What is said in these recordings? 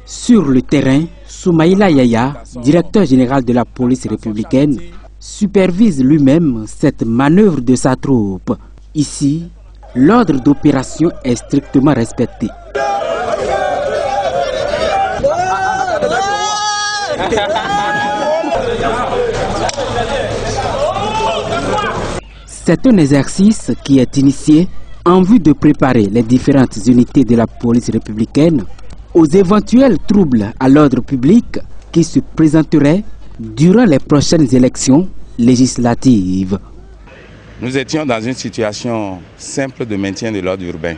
Sur le terrain, Soumaïla Yaya, directeur général de la police républicaine, supervise lui-même cette manœuvre de sa troupe. Ici, l'ordre d'opération est strictement respecté. C'est un exercice qui est initié en vue de préparer les différentes unités de la police républicaine aux éventuels troubles à l'ordre public qui se présenteraient durant les prochaines élections législatives. Nous étions dans une situation simple de maintien de l'ordre urbain.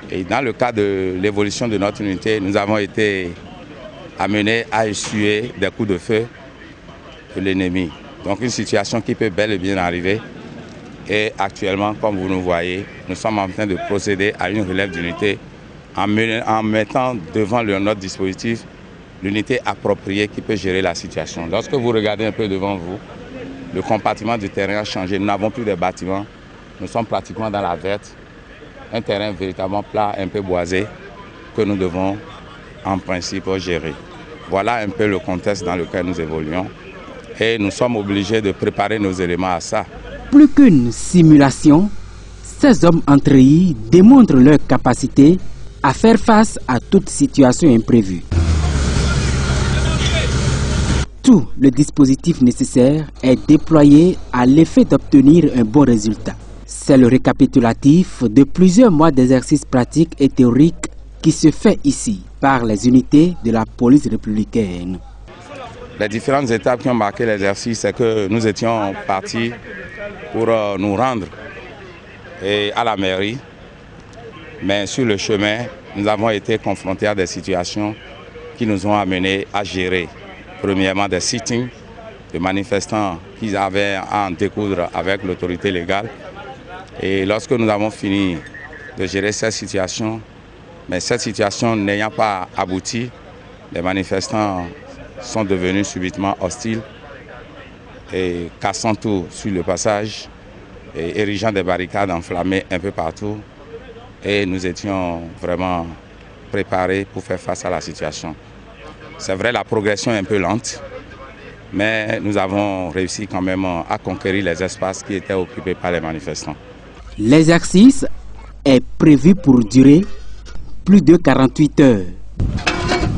Et dans le cadre de l'évolution de notre unité, nous avons été amenés à essuyer des coups de feu de l'ennemi. Donc une situation qui peut bel et bien arriver. Et actuellement, comme vous nous voyez, nous sommes en train de procéder à une relève d'unité en mettant devant notre dispositif l'unité appropriée qui peut gérer la situation. Lorsque vous regardez un peu devant vous, le compartiment du terrain a changé. Nous n'avons plus de bâtiments. Nous sommes pratiquement dans la verte. Un terrain véritablement plat, un peu boisé, que nous devons en principe gérer. Voilà un peu le contexte dans lequel nous évoluons. Et nous sommes obligés de préparer nos éléments à ça. Plus qu'une simulation, ces hommes entrerris démontrent leur capacité à faire face à toute situation imprévue. Tout le dispositif nécessaire est déployé à l'effet d'obtenir un bon résultat. C'est le récapitulatif de plusieurs mois d'exercices pratiques et théoriques qui se fait ici par les unités de la police républicaine. Les différentes étapes qui ont marqué l'exercice, c'est que nous étions partis pour nous rendre à la mairie. Mais sur le chemin, nous avons été confrontés à des situations qui nous ont amenés à gérer. Premièrement, des sittings de manifestants qui avaient à en découdre avec l'autorité légale. Et lorsque nous avons fini de gérer cette situation, mais cette situation n'ayant pas abouti, les manifestants sont devenus subitement hostiles et cassant tout sur le passage et érigeant des barricades enflammées un peu partout. Et nous étions vraiment préparés pour faire face à la situation. C'est vrai, la progression est un peu lente, mais nous avons réussi quand même à conquérir les espaces qui étaient occupés par les manifestants. L'exercice est prévu pour durer plus de 48 heures.